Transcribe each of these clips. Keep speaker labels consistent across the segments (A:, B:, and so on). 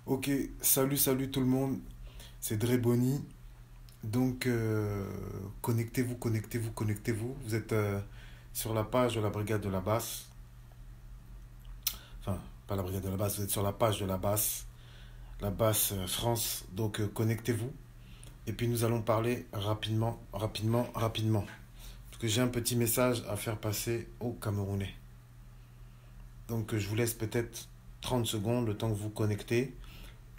A: Ok, salut tout le monde, c'est Dre Bonny. Donc, connectez-vous. Vous êtes sur la page de la Brigade de la Basse. Enfin, pas la Brigade de la Basse, vous êtes sur la page de la Basse France. Donc, connectez-vous. Et puis, nous allons parler rapidement. Parce que j'ai un petit message à faire passer aux Camerounais. Donc, je vous laisse peut-être 30 secondes, le temps que vous connectez,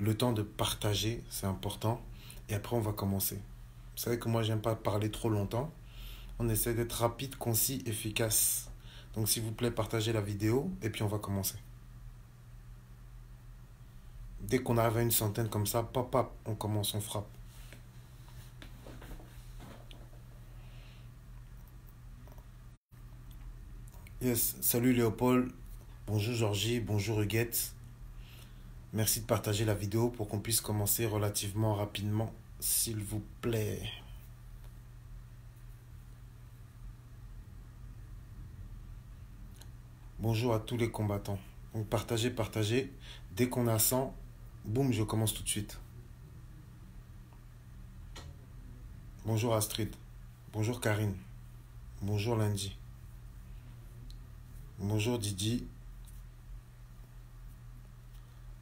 A: le temps de partager, c'est important. Et après, on va commencer. Vous savez que moi, j'aime pas parler trop longtemps. On essaie d'être rapide, concis, efficace. Donc, s'il vous plaît, partagez la vidéo et puis on va commencer. Dès qu'on arrive à une centaine comme ça, pop, on commence, on frappe. Yes, salut Léopold. Bonjour Georgie, bonjour Huguette. Merci de partager la vidéo pour qu'on puisse commencer relativement rapidement, s'il vous plaît. Bonjour à tous les combattants. Donc partagez. Dès qu'on a 100, boum, je commence tout de suite. Bonjour Astrid. Bonjour Karine. Bonjour Lundi. Bonjour Didi.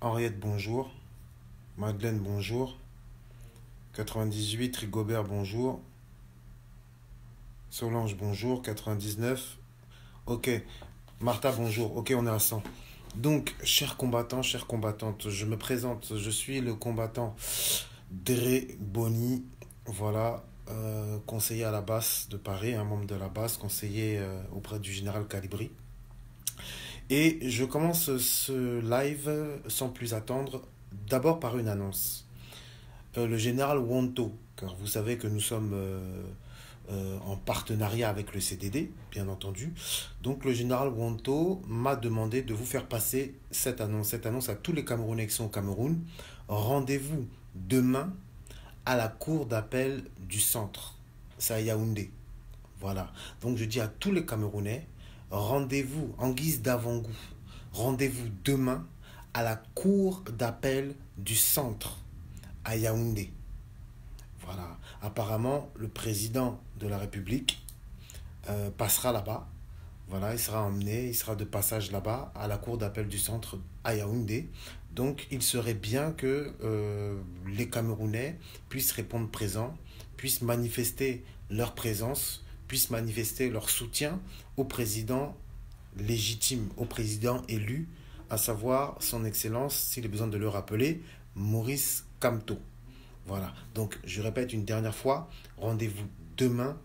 A: Henriette, bonjour. Madeleine, bonjour. 98, Rigobert, bonjour. Solange, bonjour. 99. Ok. Martha, bonjour. Ok, on est à 100. Donc, chers combattants, chères combattantes, je me présente. Je suis le combattant Dre Bonny. Voilà. Conseiller à la basse de Paris, un membre de la basse, conseiller auprès du général Calibri. Et je commence ce live sans plus attendre, d'abord par une annonce. Le général Wonto, car vous savez que nous sommes en partenariat avec le CDD, bien entendu. Donc le général Wonto m'a demandé de vous faire passer cette annonce à tous les Camerounais qui sont au Cameroun. Rendez-vous demain à la cour d'appel du centre, c'est à Yaoundé. Voilà. Donc je dis à tous les Camerounais, rendez-vous en guise d'avant-goût. Rendez-vous demain à la cour d'appel du centre à Yaoundé. Voilà. Apparemment, le président de la République passera là-bas. Voilà, il sera emmené, il sera de passage là-bas à la cour d'appel du centre à Yaoundé. Donc, il serait bien que les Camerounais puissent répondre présents, puissent manifester leur présence, puissent manifester leur soutien au président légitime, au président élu, à savoir son Excellence, s'il est besoin de le rappeler, Maurice Kamto. Voilà, donc je répète une dernière fois, rendez-vous demain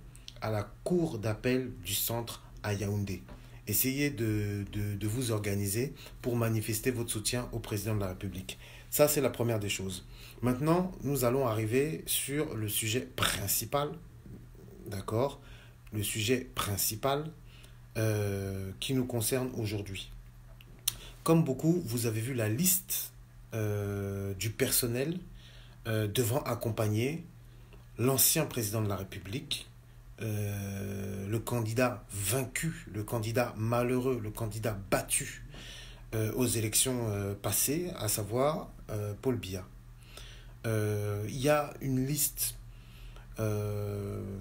A: à la cour d'appel du centre à Yaoundé. Essayez de vous organiser pour manifester votre soutien au président de la République. Ça, c'est la première des choses. Maintenant, nous allons arriver sur le sujet principal, d'accord? Le sujet principal qui nous concerne aujourd'hui. Comme beaucoup, vous avez vu la liste du personnel devant accompagner l'ancien président de la République, le candidat vaincu, le candidat malheureux, le candidat battu aux élections passées, à savoir Paul Biya. Il y a une liste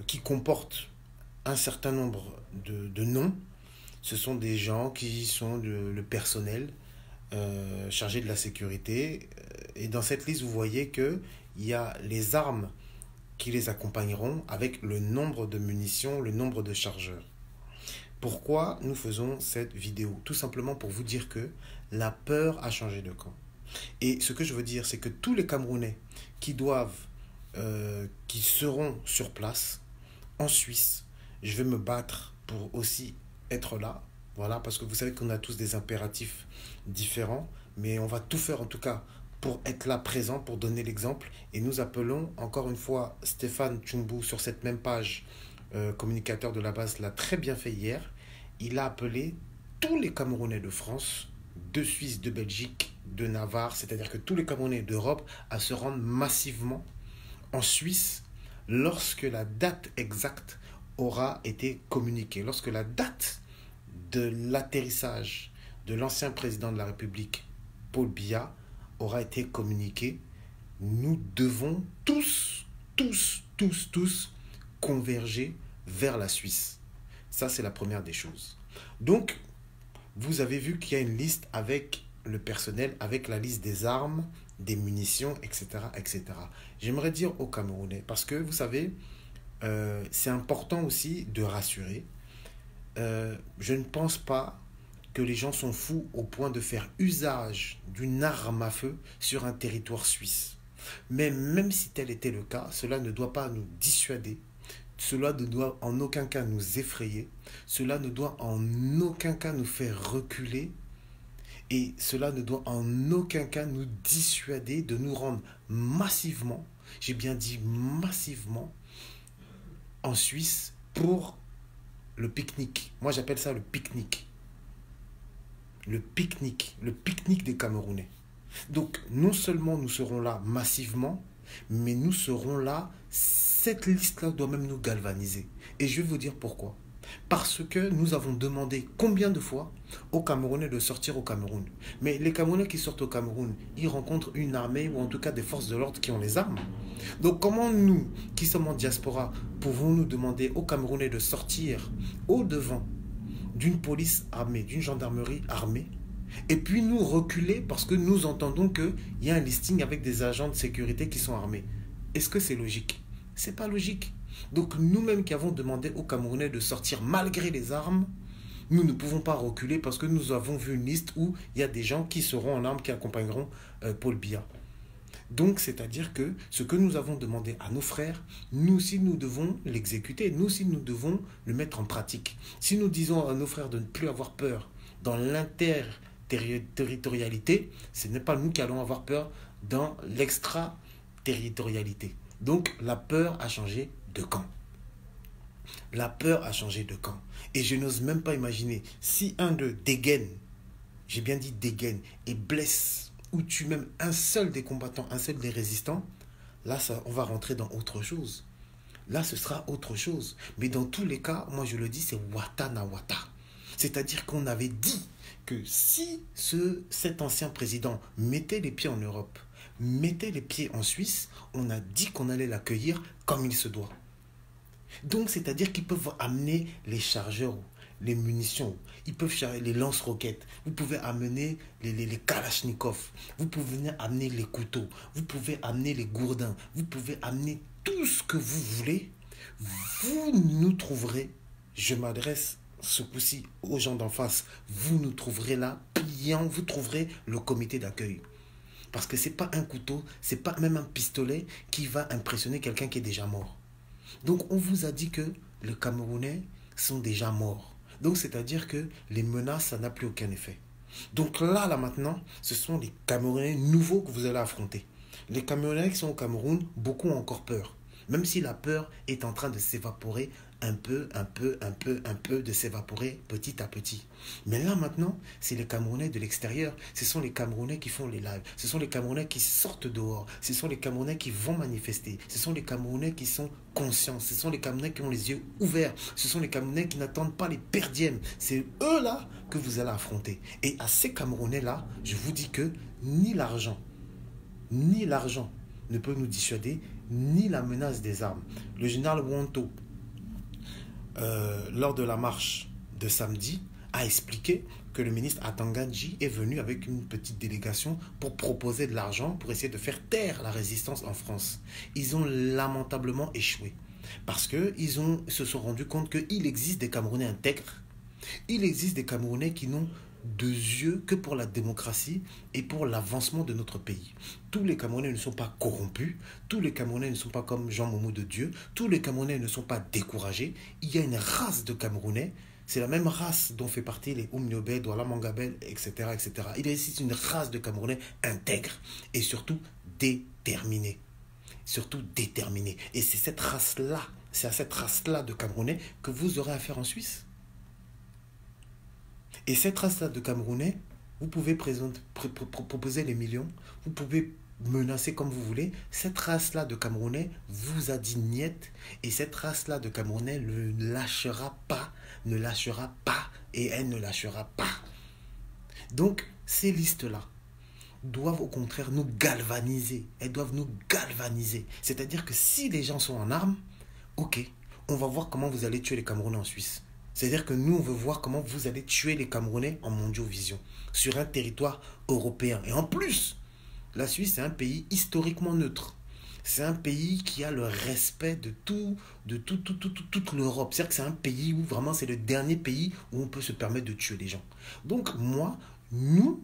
A: qui comporte un certain nombre de noms. Ce sont des gens qui sont le personnel chargé de la sécurité. Et dans cette liste, vous voyez qu'il y a les armes qui les accompagneront avec le nombre de munitions, le nombre de chargeurs. Pourquoi nous faisons cette vidéo? Tout simplement pour vous dire que la peur a changé de camp. Et ce que je veux dire, c'est que tous les Camerounais qui seront sur place, en Suisse, je vais me battre pour aussi être là. Voilà, parce que vous savez qu'on a tous des impératifs différents, mais on va tout faire en tout cas pour être là présent, pour donner l'exemple. Et nous appelons encore une fois Stéphane Tchoumbou sur cette même page, communicateur de la base, l'a très bien fait hier. Il a appelé tous les Camerounais de France, de Suisse, de Belgique, de Navarre, c'est-à-dire que tous les Camerounais d'Europe, à se rendre massivement en Suisse lorsque la date exacte aura été communiquée, lorsque la date de l'atterrissage de l'ancien président de la République, Paul Biya, aura été communiquée, nous devons tous converger vers la Suisse. Ça, c'est la première des choses. Donc, vous avez vu qu'il y a une liste avec le personnel, avec la liste des armes, des munitions, etc. etc. J'aimerais dire aux Camerounais, parce que vous savez, c'est important aussi de rassurer. Je ne pense pas que les gens sont fous au point de faire usage d'une arme à feu sur un territoire suisse. Mais même si tel était le cas, cela ne doit pas nous dissuader, cela ne doit en aucun cas nous effrayer, cela ne doit en aucun cas nous faire reculer et cela ne doit en aucun cas nous dissuader de nous rendre massivement, j'ai bien dit massivement, en Suisse pour le pique-nique. Moi j'appelle ça le pique-nique. Le pique-nique des Camerounais. Donc non seulement nous serons là massivement, mais nous serons là, cette liste-là doit même nous galvaniser. Et je vais vous dire pourquoi. Parce que nous avons demandé combien de fois aux Camerounais de sortir au Cameroun. Mais les Camerounais qui sortent au Cameroun, ils rencontrent une armée ou en tout cas des forces de l'ordre qui ont les armes. Donc comment nous, qui sommes en diaspora, pouvons-nous demander aux Camerounais de sortir au-devant d'une police armée, d'une gendarmerie armée, et puis nous reculer parce que nous entendons qu'il y a un listing avec des agents de sécurité qui sont armés. Est-ce que c'est logique? C'est pas logique. Donc nous-mêmes qui avons demandé aux Camerounais de sortir malgré les armes, nous ne pouvons pas reculer parce que nous avons vu une liste où il y a des gens qui seront en armes, qui accompagneront Paul Biya. Donc, c'est-à-dire que ce que nous avons demandé à nos frères, nous aussi, nous devons l'exécuter. Nous aussi, nous devons le mettre en pratique. Si nous disons à nos frères de ne plus avoir peur dans l'interterritorialité, ce n'est pas nous qui allons avoir peur dans l'extraterritorialité. Donc, la peur a changé de camp. La peur a changé de camp. Et je n'ose même pas imaginer si un d'eux dégaine, j'ai bien dit dégaine, et blesse ou tue même un seul des combattants, un seul des résistants, là, on va rentrer dans autre chose. Là, ce sera autre chose. Mais dans tous les cas, moi je le dis, c'est Wata na Wata. C'est-à-dire qu'on avait dit que si cet ancien président mettait les pieds en Europe, mettait les pieds en Suisse, on a dit qu'on allait l'accueillir comme il se doit. Donc, c'est-à-dire qu'ils peuvent amener les chargeurs, les munitions, ils peuvent charger les lance-roquettes, vous pouvez amener les kalachnikovs, vous pouvez amener les couteaux, vous pouvez amener les gourdins, vous pouvez amener tout ce que vous voulez. Vous nous trouverez, je m'adresse ce coup-ci aux gens d'en face, vous nous trouverez là, pliant, vous trouverez le comité d'accueil. Parce que ce n'est pas un couteau, ce n'est pas même un pistolet qui va impressionner quelqu'un qui est déjà mort. Donc on vous a dit que les Camerounais sont déjà morts. Donc c'est-à-dire que les menaces, ça n'a plus aucun effet. Donc là maintenant, ce sont les Camerounais nouveaux que vous allez affronter. Les Camerounais qui sont au Cameroun, beaucoup ont encore peur. Même si la peur est en train de s'évaporer un peu, de s'évaporer petit à petit. Mais là maintenant, c'est les Camerounais de l'extérieur. Ce sont les Camerounais qui font les lives. Ce sont les Camerounais qui sortent dehors. Ce sont les Camerounais qui vont manifester. Ce sont les Camerounais qui sont conscients. Ce sont les Camerounais qui ont les yeux ouverts. Ce sont les Camerounais qui n'attendent pas les perdièmes. C'est eux-là que vous allez affronter. Et à ces Camerounais-là, je vous dis que ni l'argent ne peut nous dissuader, ni la menace des armes. Le général Wonto, lors de la marche de samedi, a expliqué que le ministre Atanganji est venu avec une petite délégation pour proposer de l'argent pour essayer de faire taire la résistance en France. Ils ont lamentablement échoué parce qu'ils se sont rendus compte qu'il existe des Camerounais intègres, il existe des Camerounais qui n'ont de yeux que pour la démocratie et pour l'avancement de notre pays. Tous les Camerounais ne sont pas corrompus, tous les Camerounais ne sont pas comme Jean Momo de Dieu, tous les Camerounais ne sont pas découragés. Il y a une race de Camerounais, c'est la même race dont fait partie les Oumniobé, Douala Mangabel, etc., etc. Il existe une race de Camerounais intègres et surtout déterminés. Surtout déterminés. Et c'est cette race-là, c'est à cette race-là de Camerounais que vous aurez affaire en Suisse. Et cette race-là de Camerounais, vous pouvez proposer les millions, vous pouvez menacer comme vous voulez. Cette race-là de Camerounais vous a dit niet, et cette race-là de Camerounais ne lâchera pas, et elle ne lâchera pas. Donc, ces listes-là, doivent au contraire nous galvaniser. Elles doivent nous galvaniser. C'est-à-dire que si les gens sont en armes, ok, on va voir comment vous allez tuer les Camerounais en Suisse. C'est-à-dire que nous, on veut voir comment vous allez tuer les Camerounais en Mondiovision, sur un territoire européen. Et en plus, la Suisse, c'est un pays historiquement neutre. C'est un pays qui a le respect de toute l'Europe. C'est-à-dire que c'est un pays où vraiment c'est le dernier pays où on peut se permettre de tuer les gens. Donc moi, nous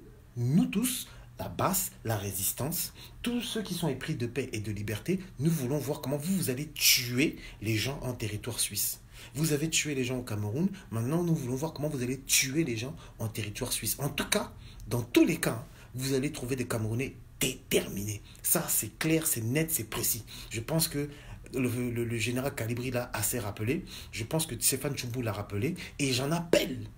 A: tous, la basse, la résistance, tous ceux qui sont épris de paix et de liberté, nous voulons voir comment vous allez tuer les gens en territoire suisse. Vous avez tué les gens au Cameroun, maintenant nous voulons voir comment vous allez tuer les gens en territoire suisse. En tout cas, dans tous les cas, vous allez trouver des Camerounais déterminés. Ça, c'est clair, c'est net, c'est précis. Je pense que le général Calibri l'a assez rappelé. Je pense que Stéphane Tchoubou l'a rappelé. Et j'en appelle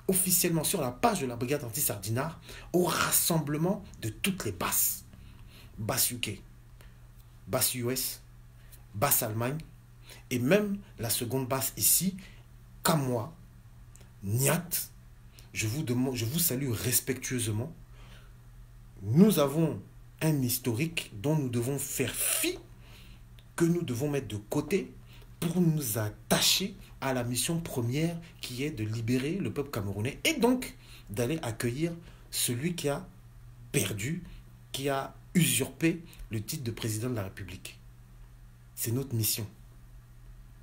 A: officiellement sur la page de la brigade anti-sardinard au rassemblement de toutes les basses. Basse UK, basse US, basse Allemagne, et même la seconde basse ici, Kamoa, Niat, je vous salue respectueusement. Nous avons un historique dont nous devons faire fi, que nous devons mettre de côté pour nous attacher à la mission première qui est de libérer le peuple camerounais et donc d'aller accueillir celui qui a perdu, qui a usurpé le titre de président de la République. C'est notre mission.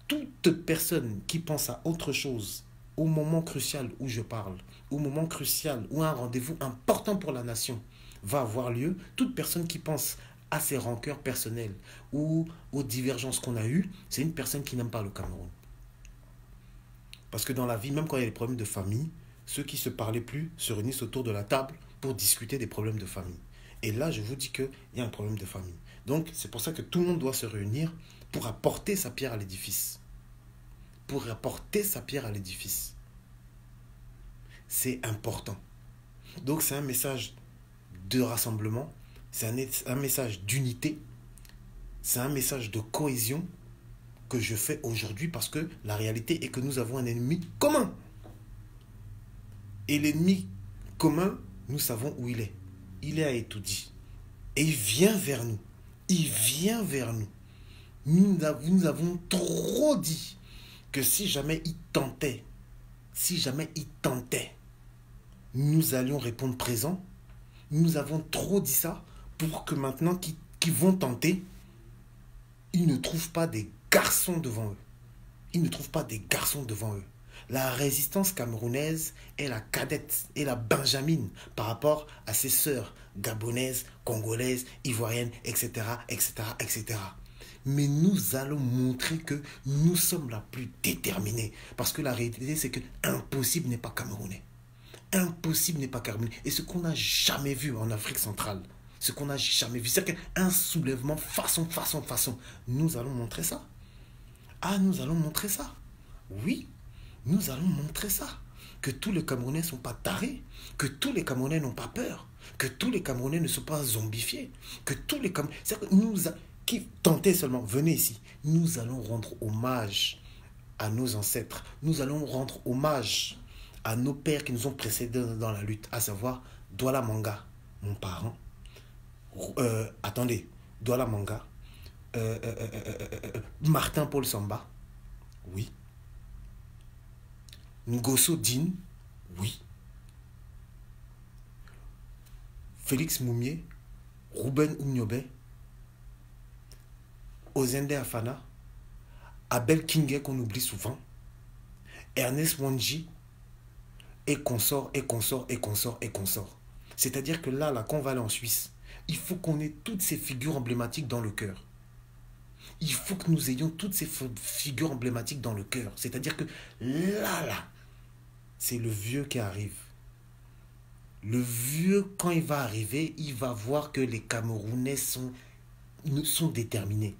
A: Toute personne qui pense à autre chose au moment crucial où je parle, au moment crucial où un rendez-vous important pour la nation va avoir lieu, toute personne qui pense à ses rancœurs personnelles ou aux divergences qu'on a eues, c'est une personne qui n'aime pas le Cameroun. Parce que dans la vie, même quand il y a des problèmes de famille, ceux qui ne se parlaient plus se réunissent autour de la table pour discuter des problèmes de famille. Et là, je vous dis qu'il y a un problème de famille. Donc, c'est pour ça que tout le monde doit se réunir pour apporter sa pierre à l'édifice. Pour apporter sa pierre à l'édifice. C'est important. Donc, c'est un message de rassemblement, c'est un message d'unité, c'est un message de cohésion que je fais aujourd'hui parce que la réalité est que nous avons un ennemi commun. Et l'ennemi commun, nous savons où il est. Il est à Etoudi. Et il vient vers nous. Il vient vers nous. Nous avons trop dit que si jamais il tentait, nous allions répondre présent. Nous avons trop dit ça pour que maintenant qu'ils vont tenter, ils ne trouvent pas des garçons devant eux. Ils ne trouvent pas des garçons devant eux. La résistance camerounaise est la cadette et la benjamine par rapport à ses sœurs gabonaises, congolaises, ivoiriennes, etc., etc., etc. Mais nous allons montrer que nous sommes la plus déterminée. Parce que la réalité, c'est que impossible n'est pas camerounais. Impossible n'est pas camerounais. Et ce qu'on n'a jamais vu en Afrique centrale, ce qu'on n'a jamais vu, c'est qu'un soulèvement façon. Nous allons montrer ça. Ah, nous allons montrer ça. Oui, nous allons montrer ça. Que tous les Camerounais ne sont pas tarés, que tous les Camerounais n'ont pas peur, que tous les Camerounais ne sont pas zombifiés, que tous les Camerounais... C'est-à-dire que qui tentez seulement, venez ici. Nous allons rendre hommage à nos ancêtres. Nous allons rendre hommage à nos pères qui nous ont précédés dans la lutte, à savoir Douala Manga, mon parent. Douala Manga. Martin Paul Samba, oui. Ngosso Dine, oui. Félix Moumier, Ruben Oumniobé, Ozende Afana, Abel Kingé qu'on oublie souvent, Ernest Mwanji, et consorts. C'est-à-dire que là, qu'on va aller en Suisse, il faut qu'on ait toutes ces figures emblématiques dans le cœur. Il faut que nous ayons toutes ces figures emblématiques dans le cœur. C'est-à-dire que là, c'est le vieux qui arrive. Le vieux, quand il va arriver, il va voir que les Camerounais sont déterminés.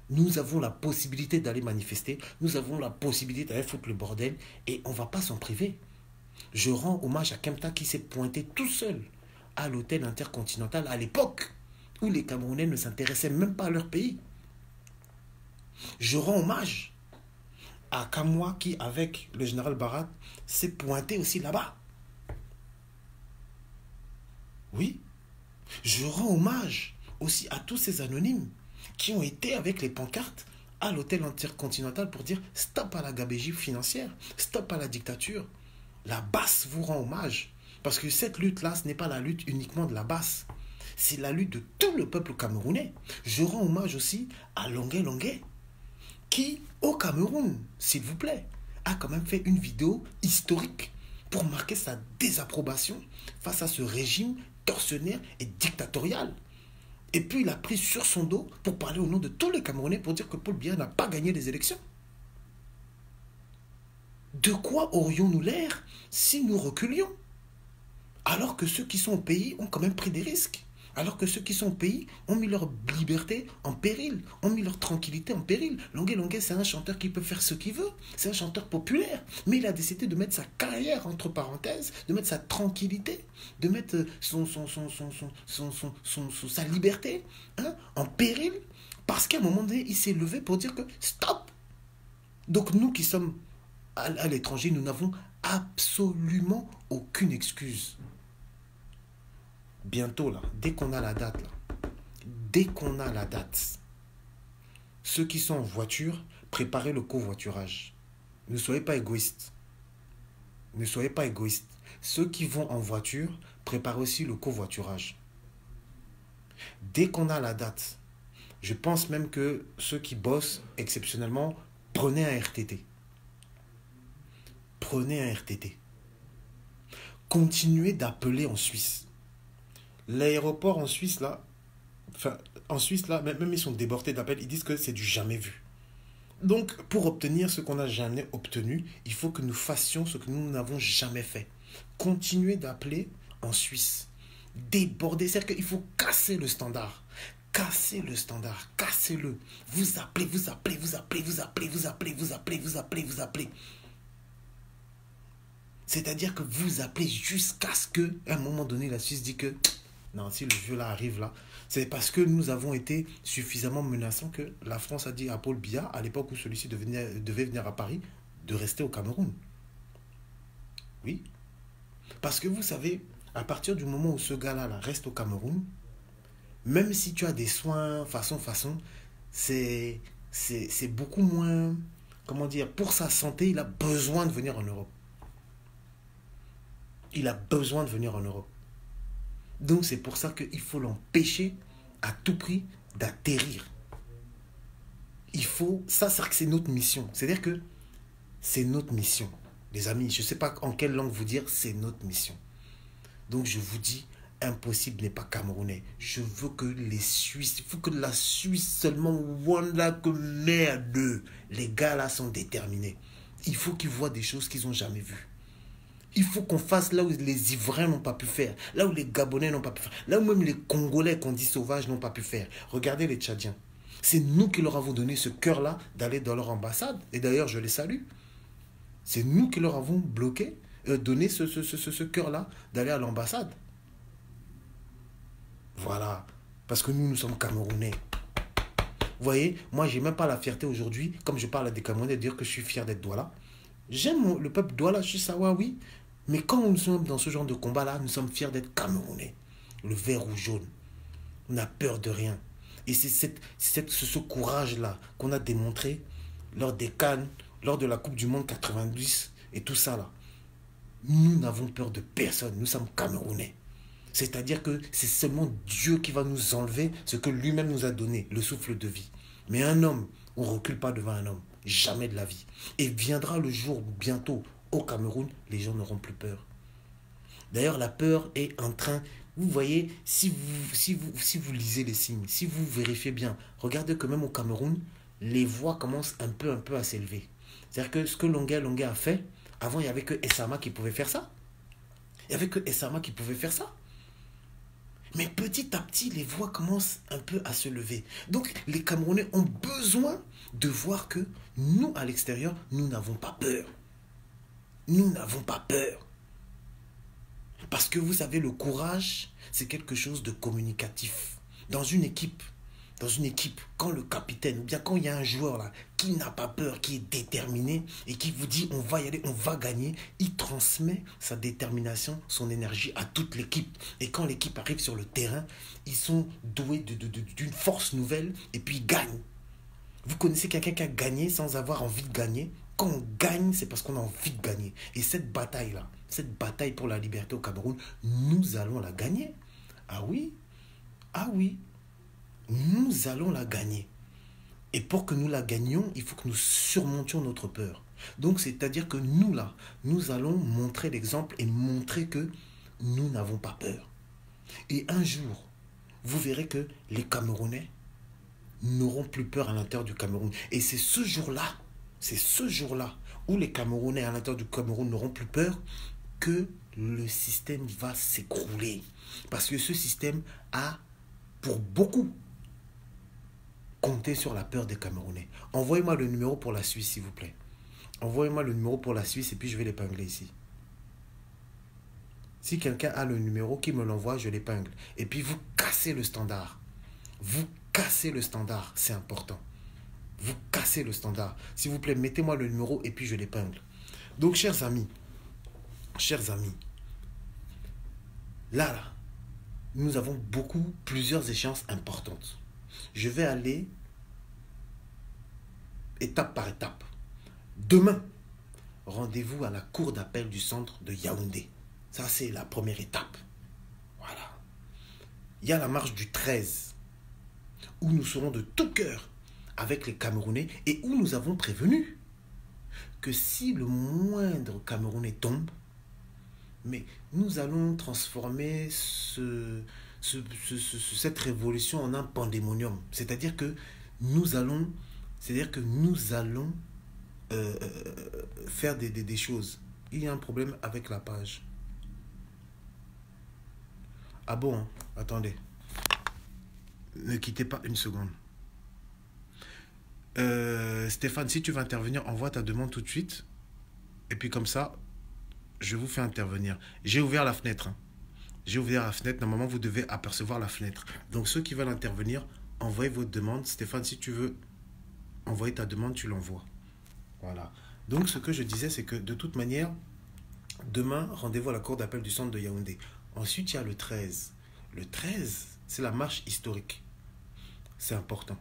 A: Nous avons la possibilité d'aller manifester. Nous avons la possibilité d'aller foutre le bordel. Et on ne va pas s'en priver. Je rends hommage à Kempta qui s'est pointé tout seul à l'hôtel intercontinental à l'époque où les Camerounais ne s'intéressaient même pas à leur pays. Je rends hommage à Kamoa qui, avec le général Barat, s'est pointé aussi là-bas. Oui. Je rends hommage aussi à tous ces anonymes qui ont été avec les pancartes à l'hôtel intercontinental pour dire stop à la gabegie financière, stop à la dictature. La basse vous rend hommage. Parce que cette lutte-là, ce n'est pas la lutte uniquement de la basse. C'est la lutte de tout le peuple camerounais. Je rends hommage aussi à Longuet Longuet, qui, au Cameroun, s'il vous plaît, a quand même fait une vidéo historique pour marquer sa désapprobation face à ce régime tortionnaire et dictatorial. Et puis il a pris sur son dos pour parler au nom de tous les Camerounais pour dire que Paul Biya n'a pas gagné les élections. De quoi aurions-nous l'air si nous reculions? Alors que ceux qui sont au pays ont quand même pris des risques. Alors que ceux qui sont au pays ont mis leur liberté en péril, ont mis leur tranquillité en péril. Longuet Longuet, c'est un chanteur qui peut faire ce qu'il veut. C'est un chanteur populaire. Mais il a décidé de mettre sa carrière entre parenthèses, de mettre sa tranquillité, de mettre sa liberté en péril. Parce qu'à un moment donné, il s'est levé pour dire que stop. Donc nous qui sommes à l'étranger, nous n'avons absolument aucune excuse. Bientôt là, dès qu'on a la date ceux qui sont en voiture, préparez le covoiturage. Ne soyez pas égoïstes. Ceux qui vont en voiture, préparez aussi le covoiturage. Dès qu'on a la date, je pense même que ceux qui bossent exceptionnellement, prenez un RTT. Continuez d'appeler en Suisse. L'aéroport en Suisse, là, même ils sont débordés d'appels, ils disent que c'est du jamais vu. Donc, pour obtenir ce qu'on n'a jamais obtenu, il faut que nous fassions ce que nous n'avons jamais fait. Continuez d'appeler en Suisse. Déborder, c'est-à-dire qu'il faut casser le standard. Cassez-le. Vous appelez. C'est-à-dire que vous appelez jusqu'à ce qu'à un moment donné, la Suisse dit que non, si le jeu là arrive là, c'est parce que nous avons été suffisamment menaçants que la France a dit à Paul Biya, à l'époque où celui-ci devait venir à Paris, de rester au Cameroun. Oui. Parce que vous savez, à partir du moment où ce gars-là reste au Cameroun, même si tu as des soins façon, c'est beaucoup moins, comment dire, pour sa santé, il a besoin de venir en Europe. Donc c'est pour ça qu'il faut l'empêcher à tout prix d'atterrir. C'est notre mission. C'est-à-dire que c'est notre mission. Les amis, je ne sais pas en quelle langue vous dire, c'est notre mission. Donc je vous dis, impossible n'est pas camerounais. Je veux que les Suisses, il faut que la Suisse seulement, voilà que merde. Les gars là sont déterminés. Il faut qu'ils voient des choses qu'ils n'ont jamais vues. Il faut qu'on fasse là où les Ivoiriens n'ont pas pu faire, là où les Gabonais n'ont pas pu faire, là où même les Congolais qu'on dit sauvages n'ont pas pu faire. Regardez les Tchadiens. C'est nous qui leur avons donné ce cœur-là d'aller dans leur ambassade. Et d'ailleurs, je les salue. C'est nous qui leur avons donné ce cœur-là d'aller à l'ambassade. Voilà. Parce que nous sommes Camerounais. Vous voyez, moi, je n'ai même pas la fierté aujourd'hui, comme je parle à des Camerounais, de dire que je suis fier d'être Douala. J'aime le peuple Douala, je suis Sawa, oui. Mais quand nous sommes dans ce genre de combat-là, nous sommes fiers d'être Camerounais. Le vert ou jaune. On n'a peur de rien. Et c'est ce courage-là qu'on a démontré lors des CAN, lors de la Coupe du Monde 90 et tout ça là. Nous n'avons peur de personne. Nous sommes Camerounais. C'est-à-dire que c'est seulement Dieu qui va nous enlever ce que lui-même nous a donné, le souffle de vie. Mais un homme, on ne recule pas devant un homme. Jamais de la vie. Et viendra le jour bientôt au Cameroun, les gens n'auront plus peur. D'ailleurs, la peur est en train... Vous voyez, si vous lisez les signes, si vous vérifiez bien, regardez que même au Cameroun, les voix commencent un peu à s'élever. C'est-à-dire que ce que Longuet a fait, avant, il n'y avait que Essama qui pouvait faire ça. Mais petit à petit, les voix commencent un peu à se lever. Donc, les Camerounais ont besoin de voir que nous, à l'extérieur, nous n'avons pas peur. Parce que vous savez, le courage, c'est quelque chose de communicatif. Dans une équipe, dans une équipe, quand le capitaine, ou bien quand il y a un joueur là, qui n'a pas peur, qui est déterminé, et qui vous dit on va y aller, on va gagner, il transmet sa détermination, son énergie à toute l'équipe. Et quand l'équipe arrive sur le terrain, ils sont doués d'une force nouvelle, et puis ils gagnent. Vous connaissez quelqu'un qui a gagné sans avoir envie de gagner? Quand on gagne, c'est parce qu'on a envie de gagner. Et cette bataille-là, cette bataille pour la liberté au Cameroun, nous allons la gagner. Ah oui, ah oui, nous allons la gagner. Et pour que nous la gagnions, il faut que nous surmontions notre peur. Donc, c'est-à-dire que nous, là, nous allons montrer l'exemple et montrer que nous n'avons pas peur. Et un jour, vous verrez que les Camerounais n'auront plus peur à l'intérieur du Cameroun. Et c'est ce jour-là où les Camerounais à l'intérieur du Cameroun n'auront plus peur que le système va s'écrouler. Parce que ce système a, pour beaucoup, compté sur la peur des Camerounais. Envoyez-moi le numéro pour la Suisse, s'il vous plaît. Envoyez-moi le numéro pour la Suisse et puis je vais l'épingler ici. Si quelqu'un a le numéro, qui me l'envoie, je l'épingle. Et puis vous cassez le standard. Vous cassez le standard, c'est important. Vous cassez le standard. S'il vous plaît, mettez-moi le numéro et puis je l'épingle. Donc, chers amis, là, nous avons plusieurs échéances importantes. Je vais aller étape par étape. Demain, rendez-vous à la cour d'appel du centre de Yaoundé. Ça, c'est la première étape. Voilà. Il y a la marche du 13, où nous serons de tout cœur avec les Camerounais et où nous avons prévenu que si le moindre Camerounais tombe, mais nous allons transformer cette révolution en un pandémonium. C'est-à-dire que nous allons, faire des choses. Il y a un problème avec la page. Ah bon, hein? Attendez. Ne quittez pas une seconde. Stéphane, si tu veux intervenir, envoie ta demande tout de suite. Et puis comme ça, je vous fais intervenir. J'ai ouvert la fenêtre. Hein. J'ai ouvert la fenêtre. Normalement, vous devez apercevoir la fenêtre. Donc, ceux qui veulent intervenir, envoyez votre demande. Stéphane, si tu veux envoyer ta demande, tu l'envoies. Voilà. Donc, ce que je disais, c'est que de toute manière, demain, rendez-vous à la cour d'appel du centre de Yaoundé. Ensuite, il y a le 13. Le 13, c'est la marche historique. C'est important.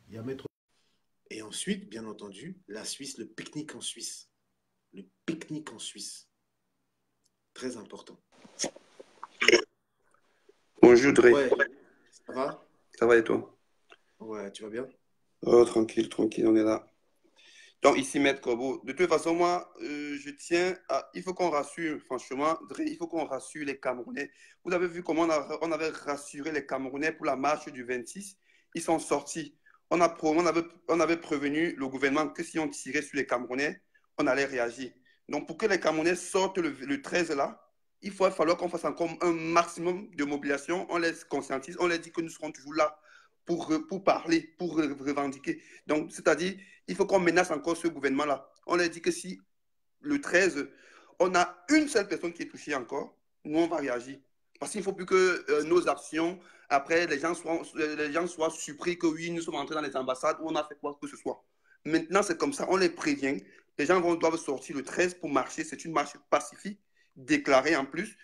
A: Il y a métro. Et ensuite, bien entendu, la Suisse, le pique-nique en Suisse. Le pique-nique en Suisse. Très important.
B: Bonjour Dre,
A: Ouais, ça va?
B: ça va et toi?
A: Ouais, tu vas bien?
B: Oh, tranquille, tranquille, on est là. Donc ici, Maître Corbeau, de toute façon, moi, je tiens à... Il faut qu'on rassure, franchement, Dre, il faut qu'on rassure les Camerounais. Vous avez vu comment on avait rassuré les Camerounais pour la marche du 26? Ils sont sortis. On avait prévenu le gouvernement que si on tirait sur les Camerounais, on allait réagir. Donc pour que les Camerounais sortent le 13 là, falloir qu'on fasse encore un maximum de mobilisation. On les conscientise, on les dit que nous serons toujours là pour parler, pour revendiquer. Donc, c'est-à-dire, il faut qu'on menace encore ce gouvernement-là. On leur dit que si le 13, on a une seule personne qui est touchée encore, nous, on va réagir. Parce qu'il ne faut plus que nos actions, après, les gens soient surpris que oui, nous sommes entrés dans les ambassades où on a fait quoi que ce soit. Maintenant, c'est comme ça, on les prévient. Les gens doivent sortir le 13 pour marcher. C'est une marche pacifique, déclarée en plus.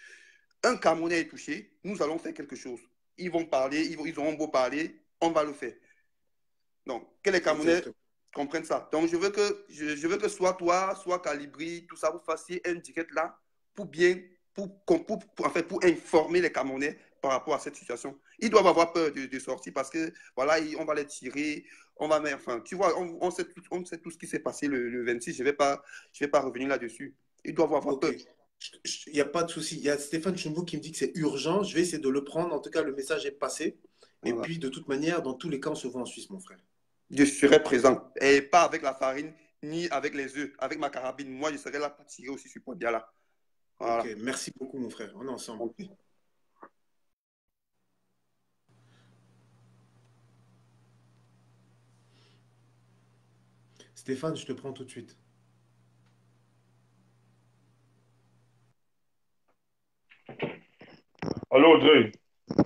B: Un Camerounais est touché, nous allons faire quelque chose. Ils vont parler, ils auront beau parler, on va le faire. Donc, que les Camerounais
A: Exactement.
B: comprennent ça. Donc, je veux que soit toi, soit Calibri, tout ça, vous fassiez un direct là pour bien, en fait, pour informer les Camerounais par rapport à cette situation. Ils doivent avoir peur de sortir parce que, voilà, on va les tirer, on va mettre, enfin, tu vois, on sait tout ce qui s'est passé le 26, je vais pas revenir là-dessus. Ils doivent avoir
A: Ok.
B: peur.
A: Il n'y a pas de souci. Il y a Stéphane Chumbo qui me dit que c'est urgent. Je vais essayer de le prendre. En tout cas, le message est passé. Et
B: Voilà.
A: puis, de toute manière, dans tous les cas, on se voit en Suisse, mon frère.
B: Je serai présent. Et pas avec la farine, ni avec les œufs, avec ma carabine. Moi, je serai là pour tirer aussi sur Podia là.
A: Ok.
B: Voilà.
A: Merci beaucoup, mon frère. On est ensemble.
B: Okay.
A: Stéphane, je te prends tout de suite.
C: Allô, Dre.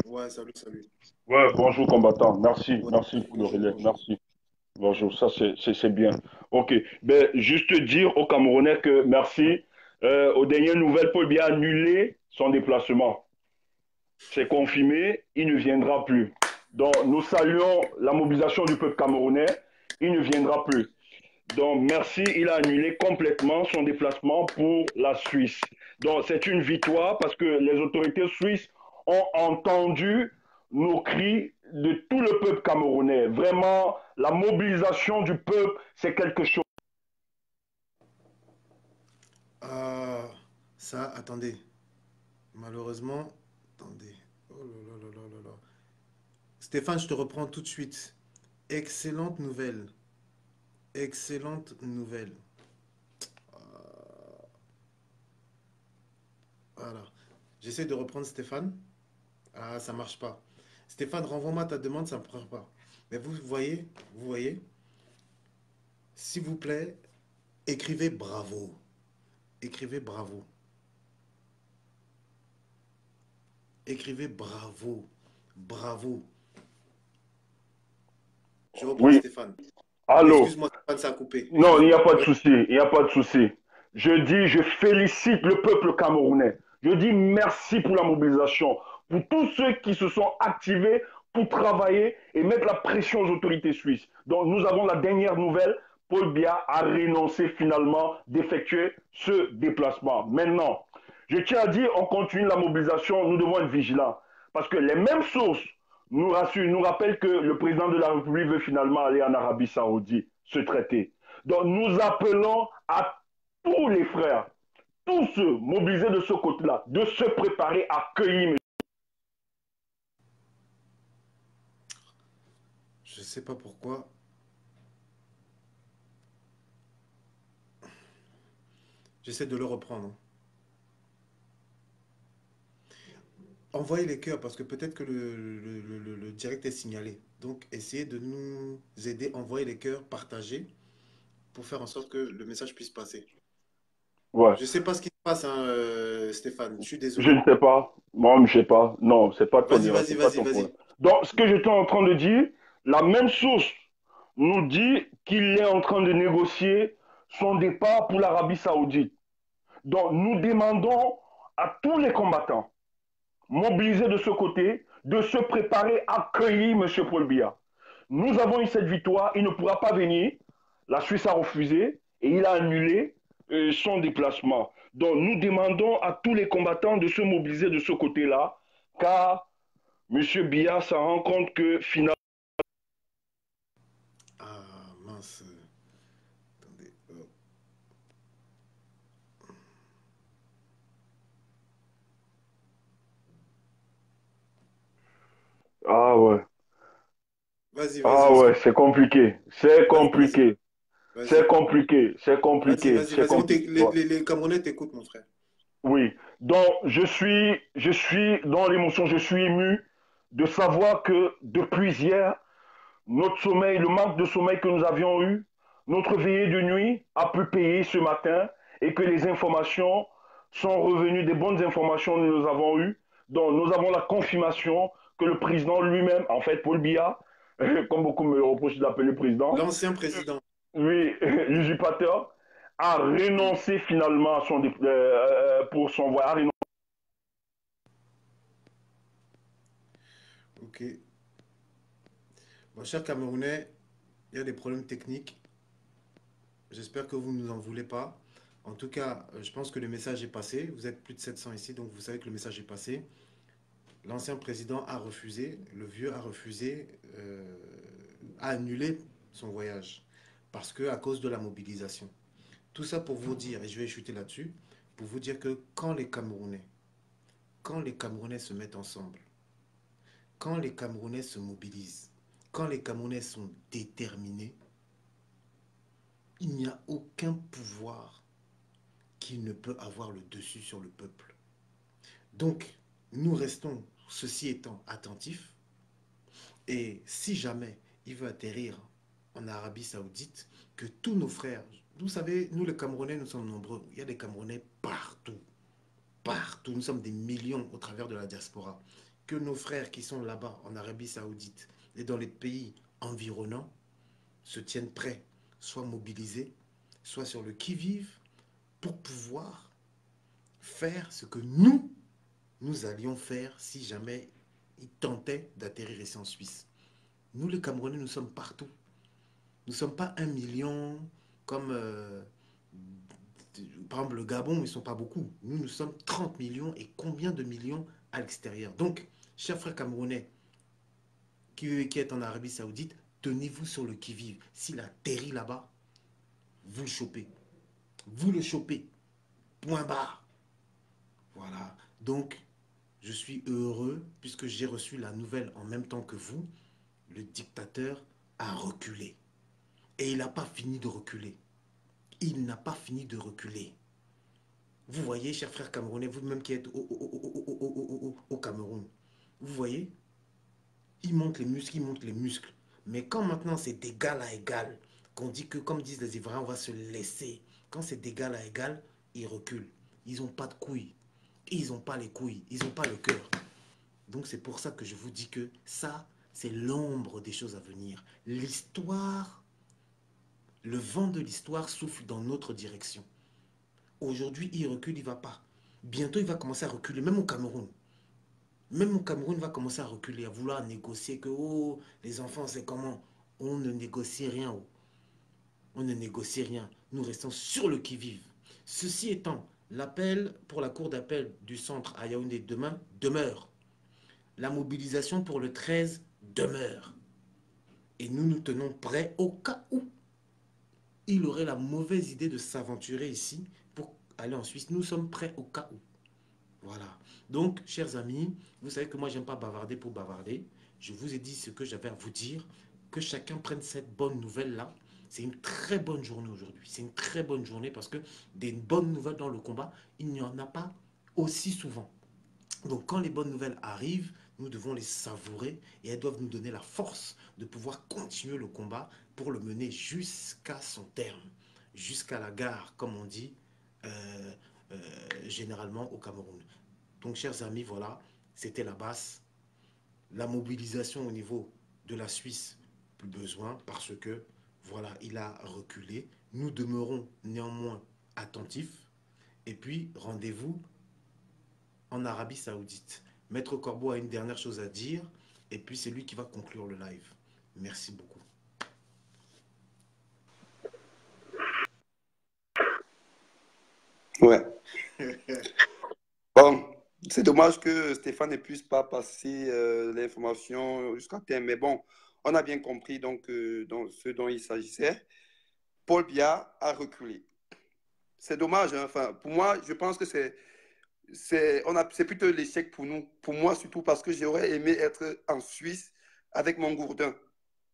A: Ouais, salut, salut.
C: Ouais, bonjour, combattant. Merci,
A: Ouais,
C: merci pour le
A: bonjour,
C: relais.
A: bonjour.
C: Merci. Bonjour, ça, c'est bien. OK. Ben, juste dire aux Camerounais que merci. Aux dernières nouvelles, Paul Biya a annulé son déplacement. C'est confirmé, il ne viendra plus. Donc, nous saluons la mobilisation du peuple camerounais. Il ne viendra plus. Donc, merci, il a annulé complètement son déplacement pour la Suisse. Donc, c'est une victoire parce que les autorités suisses ont entendu nos cris de tout le peuple camerounais. Vraiment, la mobilisation du peuple, c'est quelque chose.
A: Ah, ça, attendez. Malheureusement, attendez. Oh là là là là là là. Stéphane, je te reprends tout de suite. Excellente nouvelle. Excellente nouvelle. Voilà. J'essaie de reprendre Stéphane. Ah, ça marche pas. Stéphane, renvoie-moi ta demande, ça ne prend pas. Mais vous voyez, s'il vous plaît, écrivez bravo. Écrivez bravo. Écrivez bravo. Bravo. Je reprends
C: Oui,
A: Stéphane.
C: allô.
A: Excuse-moi, Stéphane, ça a coupé.
C: Non, il n'y a pas de
A: Ouais.
C: souci, il n'y a pas de souci. Je dis, je félicite le peuple camerounais. Je dis merci pour la mobilisation, pour tous ceux qui se sont activés pour travailler et mettre la pression aux autorités suisses. Donc, nous avons la dernière nouvelle. Paul Biya a renoncé finalement d'effectuer ce déplacement. Maintenant, je tiens à dire, on continue la mobilisation, nous devons être vigilants. Parce que les mêmes sources nous rassurent, nous rappellent que le président de la République veut finalement aller en Arabie Saoudite, se traiter. Donc nous appelons à tous les frères, tous ceux mobilisés de ce côté-là, de se préparer à accueillir.
A: Je sais pas pourquoi. J'essaie de le reprendre. Envoyez les cœurs parce que peut-être que le direct est signalé. Donc, essayez de nous aider. Envoyez les cœurs, partagez pour faire en sorte que le message puisse passer.
C: Ouais.
A: Je sais pas ce qui se passe, hein, Stéphane. Je suis
C: Je ne
A: désolé.
C: sais pas. Moi, je ne sais pas. Non, c'est pas ton
A: Vas-y,
C: erreur,
A: vas-y,
C: c'est pas
A: vas-y,
C: ton problème.
A: vas-y.
C: Donc, ce que j'étais en train de dire, la même source nous dit qu'il est en train de négocier son départ pour l'Arabie Saoudite. Donc, nous demandons à tous les combattants mobilisés de ce côté de se préparer à accueillir M. Paul Biya. Nous avons eu cette victoire, il ne pourra pas venir. La Suisse a refusé et il a annulé son déplacement. Donc nous demandons à tous les combattants de se mobiliser de ce côté-là, car M. Biya s'en rend compte que finalement...
A: Ah, mince. Attendez. Oh.
C: Ah ouais,
A: Vas-y, vas-y,
C: ah ouais,
A: excuse.
C: c'est compliqué, c'est
A: Vas-y, vas-y.
C: compliqué, c'est
A: Vas-y.
C: compliqué, c'est
A: Vas-y,
C: compliqué,
A: vas-y,
C: c'est
A: vas-y.
C: compliqué.
A: Les,
C: Ouais.
A: les Camerounais t'écoutent, mon frère.
C: Oui, donc je suis dans l'émotion, je suis ému de savoir que depuis hier, notre sommeil, le manque de sommeil que nous avions eu, notre veillée de nuit a pu payer ce matin et que les informations sont revenues, des bonnes informations que nous avons eues. Donc nous avons la confirmation que le président lui-même, en fait Paul Biya, comme beaucoup me le reprochent d'appeler le président,
A: L'ancien président.
C: oui, l'usurpateur, a
A: Oui.
C: renoncé finalement à pour son voyage.
A: Ok. Bon, chers Camerounais, il y a des problèmes techniques. J'espère que vous ne nous en voulez pas. En tout cas, je pense que le message est passé. Vous êtes plus de 700 ici, donc vous savez que le message est passé. L'ancien président a refusé, le vieux a refusé, a annulé son voyage parce que à cause de la mobilisation. Tout ça pour vous dire, et je vais chuter là-dessus, pour vous dire que quand les Camerounais se mettent ensemble, quand les Camerounais se mobilisent, quand les Camerounais sont déterminés, il n'y a aucun pouvoir qui ne peut avoir le dessus sur le peuple. Donc, nous restons, ceci étant, attentifs. Et si jamais il veut atterrir en Arabie Saoudite, que tous nos frères, vous savez, nous les Camerounais, nous sommes nombreux. Il y a des Camerounais partout. partout, nous sommes des millions au travers de la diaspora. Que nos frères qui sont là-bas en Arabie Saoudite et dans les pays environnants se tiennent prêts, soit mobilisés, soit sur le qui-vive pour pouvoir faire ce que nous allions faire si jamais ils tentaient d'atterrir ici en Suisse. Nous, les Camerounais, nous sommes partout. Nous ne sommes pas 1 million comme, par exemple, le Gabon, ils ne sont pas beaucoup. Nous sommes 30 millions et combien de millions à l'extérieur. Donc, chers frères camerounais qui êtes en Arabie Saoudite, tenez-vous sur le qui-vive. S'il atterrit là-bas, vous le chopez. Vous le chopez. Point barre. Voilà. Donc, je suis heureux puisque j'ai reçu la nouvelle en même temps que vous. Le dictateur a reculé. Et il n'a pas fini de reculer. Il n'a pas fini de reculer. Vous voyez, chers frères camerounais, vous-même qui êtes au Cameroun, vous voyez, il monte les muscles, il monte les muscles. Mais quand maintenant c'est d'égal à égal, qu'on dit que, comme disent les Ivoiriens, on va se laisser. Quand c'est d'égal à égal, ils reculent. Ils n'ont pas de couilles. Ils n'ont pas les couilles. Ils n'ont pas le cœur. Donc c'est pour ça que je vous dis que ça, c'est l'ombre des choses à venir. L'histoire, le vent de l'histoire souffle dans notre direction. Aujourd'hui, il recule, il ne va pas. Bientôt, il va commencer à reculer, même au Cameroun. Même au Cameroun, il va commencer à reculer, à vouloir négocier que, oh, les enfants, c'est comment? On ne négocie rien. Oh. On ne négocie rien. Nous restons sur le qui-vive. Ceci étant, l'appel pour la cour d'appel du centre à Yaoundé demain demeure. La mobilisation pour le 13 demeure. Et nous nous tenons prêts au cas où il aurait la mauvaise idée de s'aventurer ici pour aller en Suisse. Nous sommes prêts au cas où. Voilà. Donc, chers amis, vous savez que moi, j'aime pas bavarder pour bavarder. Je vous ai dit ce que j'avais à vous dire. Que chacun prenne cette bonne nouvelle-là. C'est une très bonne journée aujourd'hui. C'est une très bonne journée parce que des bonnes nouvelles dans le combat, il n'y en a pas aussi souvent. Donc, quand les bonnes nouvelles arrivent, nous devons les savourer et elles doivent nous donner la force de pouvoir continuer le combat pour le mener jusqu'à son terme, jusqu'à la gare, comme on dit généralement au Cameroun. Donc, chers amis, voilà, c'était la base. La mobilisation au niveau de la Suisse, plus besoin, parce que, voilà, il a reculé. Nous demeurons néanmoins attentifs. Et puis, rendez-vous en Arabie Saoudite. Maître Corbeau a une dernière chose à dire, et puis c'est lui qui va conclure le live. Merci beaucoup.
B: Ouais. Bon, c'est dommage que Stéphane ne puisse pas passer l'information jusqu'à terme, mais bon, on a bien compris donc ce dont il s'agissait. Paul Biya a reculé. C'est dommage, hein. Enfin, pour moi, je pense que c'est plutôt l'échec pour nous. Pour moi, surtout parce que j'aurais aimé être en Suisse avec mon gourdin.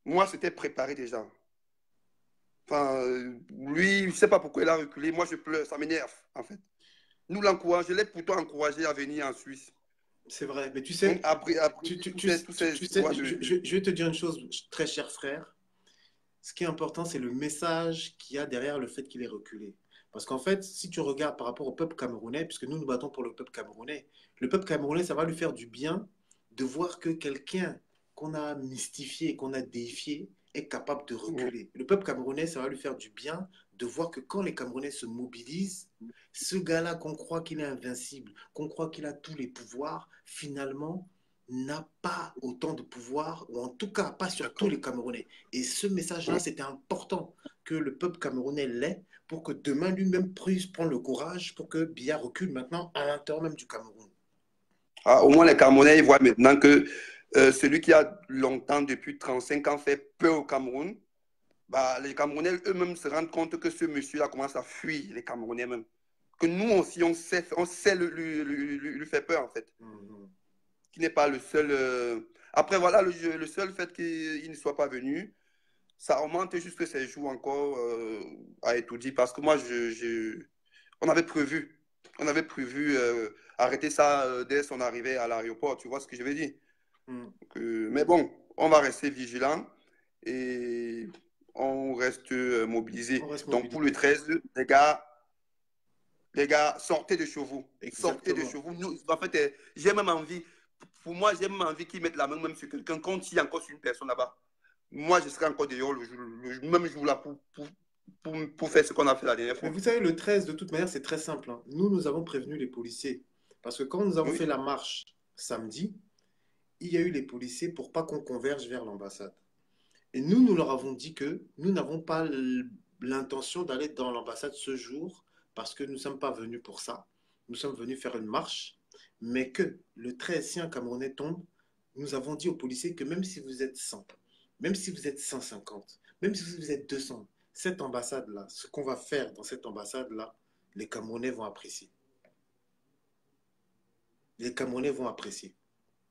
B: Moi, c'était préparé déjà. Enfin, lui, je ne sais pas pourquoi il a reculé. Moi, je pleure, ça m'énerve, en fait. Nous l'encourageons, je l'ai pourtant encouragé à venir en Suisse.
A: C'est vrai, mais tu sais,
B: Donc, après
A: je vais te dire une chose, très cher frère. Ce qui est important, c'est le message qu'il y a derrière le fait qu'il ait reculé. Parce qu'en fait, si tu regardes par rapport au peuple camerounais, puisque nous nous battons pour le peuple camerounais, ça va lui faire du bien de voir que quelqu'un qu'on a mystifié, qu'on a déifié, est capable de reculer. Le peuple camerounais, ça va lui faire du bien de voir que quand les Camerounais se mobilisent, ce gars-là qu'on croit qu'il est invincible, qu'on croit qu'il a tous les pouvoirs, finalement, n'a pas autant de pouvoir, ou en tout cas pas sur tous les Camerounais. Et ce message-là, c'était important que le peuple camerounais l'ait pour que demain lui-même puisse prendre le courage pour que Biya recule maintenant à l'intérieur même du Cameroun.
B: Ah, au moins les Camerounais, ils voient maintenant que celui qui a longtemps, depuis 35 ans, fait peur au Cameroun, bah, les Camerounais eux-mêmes se rendent compte que ce monsieur-là commence à fuir les Camerounais même. Que nous aussi, on sait lui faire peur en fait. Qui n'est pas le seul. Après, voilà, le seul fait qu'il ne soit pas venu, ça augmente juste ses jours encore à étudier. Parce que moi, on avait prévu. Arrêter ça dès son arrivée à l'aéroport. Tu vois ce que je veux dire? Mais bon, on va rester vigilant et on reste mobilisé. Donc pour le 13, Les gars, sortez de chez vous. Sortez de chez vous. Nous, en fait, j'ai même envie, pour moi, j'ai même envie qu'ils mettent la main même sur quelqu'un. Quand il y a encore sur une personne là-bas, moi, je serai encore dehors le même jour là pour faire ce qu'on a fait la dernière
A: Mais
B: fois.
A: vous savez, le 13, de toute manière, c'est très simple, hein. Nous avons prévenu les policiers. Parce que quand nous avons
B: Oui.
A: fait la marche samedi, il y a eu les policiers pour pas qu'on converge vers l'ambassade. Et nous leur avons dit que nous n'avons pas l'intention d'aller dans l'ambassade ce jour parce que nous ne sommes pas venus pour ça. Nous sommes venus faire une marche, mais que le 13, si un Camerounais tombe, nous avons dit aux policiers que même si vous êtes 100, même si vous êtes 150, même si vous êtes 200, cette ambassade-là, ce qu'on va faire dans cette ambassade-là, les Camerounais vont apprécier. Les Camerounais vont apprécier.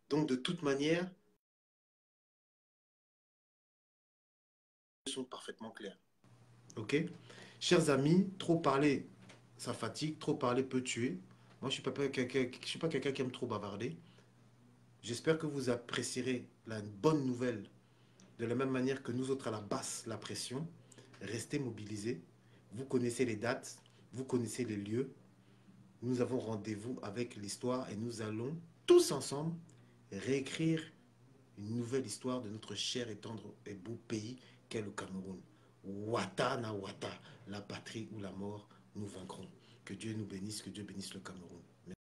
A: Donc, de toute manière, ils sont parfaitement clairs. Ok? Chers amis, trop parler, ça fatigue. Trop parler peut tuer. Moi, je ne suis pas quelqu'un qui aime trop bavarder. J'espère que vous apprécierez la bonne nouvelle de la même manière que nous autres à la basse, la pression. Restez mobilisés. Vous connaissez les dates, vous connaissez les lieux. Nous avons rendez-vous avec l'histoire et nous allons tous ensemble réécrire une nouvelle histoire de notre cher et tendre et beau pays qu'est le Cameroun. Wata na Wata, la patrie ou la mort, nous vaincrons. Que Dieu nous bénisse, que Dieu bénisse le Cameroun.